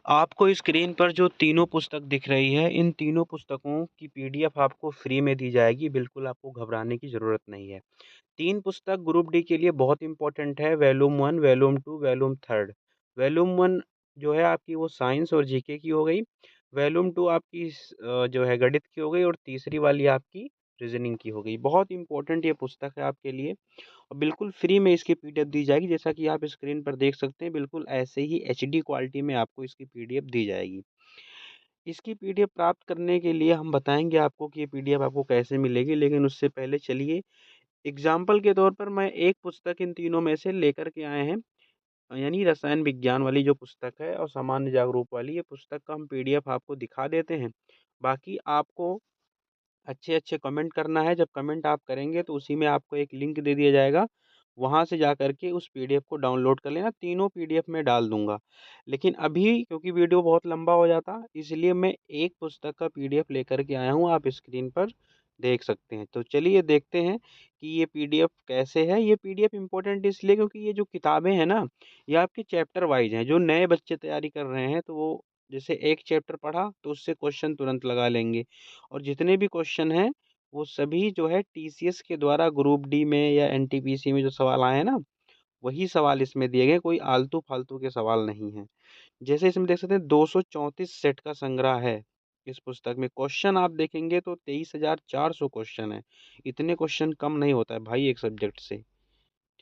आपको स्क्रीन पर जो तीनों पुस्तक दिख रही है, इन तीनों पुस्तकों की पीडीएफ आपको फ्री में दी जाएगी, बिल्कुल आपको घबराने की ज़रूरत नहीं है। 3 पुस्तक ग्रुप डी के लिए बहुत इम्पोर्टेंट है, वॉल्यूम 1, वॉल्यूम 2, वॉल्यूम 3। वॉल्यूम 1 जो है आपकी वो साइंस और जीके की हो गई, वॉल्यूम 2 आपकी जो है गणित की हो गई और तीसरी वाली आपकी रीज़निंग की हो गई। बहुत इम्पोर्टेंट ये पुस्तक है आपके लिए और बिल्कुल फ्री में इसकी पीडीएफ दी जाएगी, जैसा कि आप स्क्रीन पर देख सकते हैं, बिल्कुल ऐसे ही एचडी क्वालिटी में आपको इसकी पीडीएफ दी जाएगी। इसकी पीडीएफ प्राप्त करने के लिए हम बताएँगे आपको कि ये पीडीएफ आपको कैसे मिलेगी, लेकिन उससे पहले चलिए एग्ज़ाम्पल के तौर पर मैं एक पुस्तक इन तीनों में से लेकर के आए हैं, यानी रसायन विज्ञान वाली जो पुस्तक है और सामान्य जागरूक वाली, ये पुस्तक का हम पीडीएफ आपको दिखा देते हैं। बाकी आपको अच्छे-अच्छे कमेंट करना है, जब कमेंट आप करेंगे तो उसी में आपको एक लिंक दे दिया जाएगा, वहाँ से जाकर के उस पीडीएफ को डाउनलोड कर लेना, तीनों पीडीएफ मैं डाल दूँगा। लेकिन अभी क्योंकि वीडियो बहुत लंबा हो जाता, इसलिए मैं एक पुस्तक का पीडीएफ लेकर के आया हूँ, आप स्क्रीन पर देख सकते हैं। तो चलिए देखते हैं कि ये पीडीएफ कैसे है। ये पीडीएफ इम्पोर्टेंट इसलिए क्योंकि ये जो किताबें हैं ना, ये आपके चैप्टर वाइज़ हैं। जो नए बच्चे तैयारी कर रहे हैं, तो वो जैसे एक चैप्टर पढ़ा, तो उससे क्वेश्चन तुरंत लगा लेंगे और जितने भी क्वेश्चन हैं, वो सभी जो है टीसीएस के द्वारा ग्रुप डी में या एनटीपीसी में जो सवाल आए हैं ना, वही सवाल इसमें दिए गए, कोई आलतू-फालतू के सवाल नहीं हैं। जैसे इसमें देख सकते हैं 234 सेट का संग्रह है इस पुस्तक में। क्वेश्चन आप देखेंगे तो 23,400 क्वेश्चन है। इतने क्वेश्चन कम नहीं होता है भाई एक सब्जेक्ट से,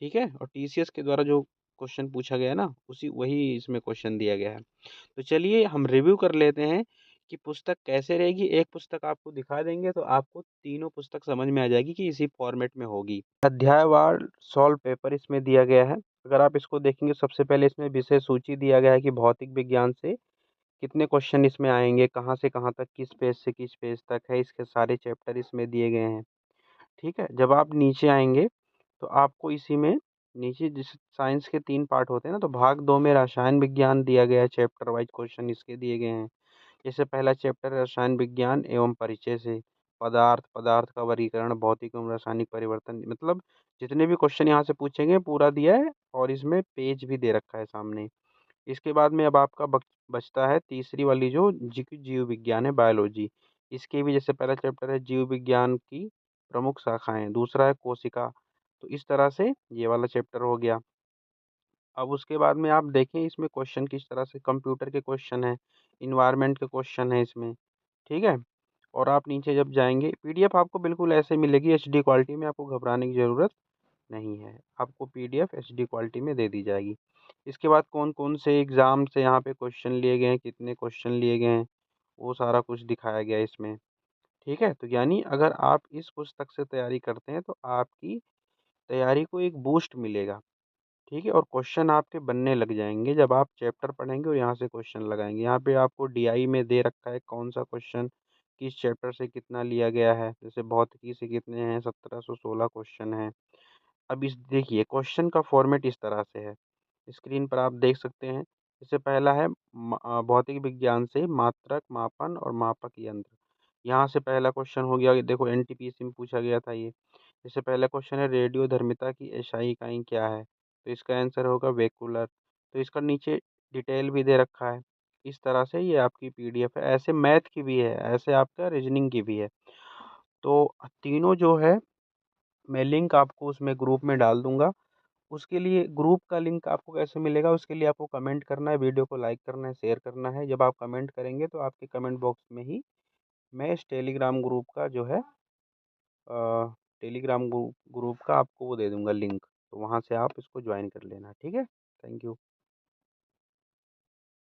ठीक है? और टीसीएस के द्वारा जो क्वेश्चन पूछा गया है ना, उसी वही इसमें क्वेश्चन दिया गया है। तो चलिए हम रिव्यू कर लेते हैं कि पुस्तक कैसे रहेगी। एक पुस्तक आपको दिखा देंगे तो आपको तीनों पुस्तक समझ में आ जाएगी कि इसी फॉर्मेट में होगी। अध्यायवार सॉल्व पेपर इसमें दिया गया है। अगर आप इसको देखेंगे सबसे पहले इसमें विषय सूची दिया गया है कि भौतिक विज्ञान से कितने क्वेश्चन इसमें आएंगे, कहाँ से कहाँ तक, किस पेज से किस पेज तक है, इसके सारे चैप्टर इसमें दिए गए हैं। ठीक है, जब आप नीचे आएंगे तो आपको इसी में नीचे जिस साइंस के 3 पार्ट होते हैं ना, तो भाग 2 में रसायन विज्ञान दिया गया है, चैप्टर वाइज क्वेश्चन इसके दिए गए हैं। जैसे पहला चैप्टर रसायन विज्ञान एवं परिचय से, पदार्थ, पदार्थ का वर्गीकरण, भौतिक एवं रासायनिक परिवर्तन, मतलब जितने भी क्वेश्चन यहाँ से पूछेंगे पूरा दिया है और इसमें पेज भी दे रखा है सामने। इसके बाद में अब आपका बचता है तीसरी वाली जो जीव विज्ञान है, बायोलॉजी। इसके भी जैसे पहला चैप्टर है जीव विज्ञान की प्रमुख शाखाएं, दूसरा है कोशिका। तो इस तरह से ये वाला चैप्टर हो गया। अब उसके बाद में आप देखें इसमें क्वेश्चन किस तरह से, कंप्यूटर के क्वेश्चन है, इन्वायरमेंट के क्वेश्चन है इसमें, ठीक है। और आप नीचे जब जाएंगे पीडीएफ आपको बिल्कुल ऐसे मिलेगी एचडी क्वालिटी में, आपको घबराने की ज़रूरत नहीं है, आपको पीडीएफ एचडी क्वालिटी में दे दी जाएगी। इसके बाद कौन कौन से एग्ज़ाम से यहाँ पे क्वेश्चन लिए गए हैं, कितने क्वेश्चन लिए गए हैं, वो सारा कुछ दिखाया गया है इसमें, ठीक है। तो यानी अगर आप इस पुस्तक से तैयारी करते हैं तो आपकी तैयारी को एक बूस्ट मिलेगा, ठीक है। और क्वेश्चन आपके बनने लग जाएंगे जब आप चैप्टर पढ़ेंगे और यहाँ से क्वेश्चन लगाएंगे। यहाँ पे आपको डीआई में दे रखा है कौन सा क्वेश्चन किस चैप्टर से कितना लिया गया है। जैसे भौतिकी से कितने हैं, 1716 क्वेश्चन हैं। अब इस देखिए क्वेश्चन का फॉर्मेट इस तरह से है, स्क्रीन पर आप देख सकते हैं। जैसे पहला है भौतिक विज्ञान से मात्रक, मापन और मापक यंत्र। यहाँ से पहला क्वेश्चन हो गया, ये देखो एनटीपीसी में पूछा गया था ये। जैसे पहला क्वेश्चन है रेडियोधर्मिता की एसआई इकाई क्या है, तो इसका आंसर होगा वेकुलर। तो इसका नीचे डिटेल भी दे रखा है। इस तरह से ये आपकी पीडीएफ है। ऐसे मैथ की भी है, ऐसे आपका रीजनिंग की भी है। तो तीनों जो है मैं लिंक आपको उसमें ग्रुप में डाल दूंगा। उसके लिए ग्रुप का लिंक आपको कैसे मिलेगा, उसके लिए आपको कमेंट करना है, वीडियो को लाइक करना है, शेयर करना है। जब आप कमेंट करेंगे तो आपके कमेंट बॉक्स में ही मैं इस टेलीग्राम ग्रुप का जो है टेलीग्राम ग्रुप का आपको वो दे दूंगा लिंक, तो वहाँ से आप इसको ज्वाइन कर लेना, ठीक है। Thank you.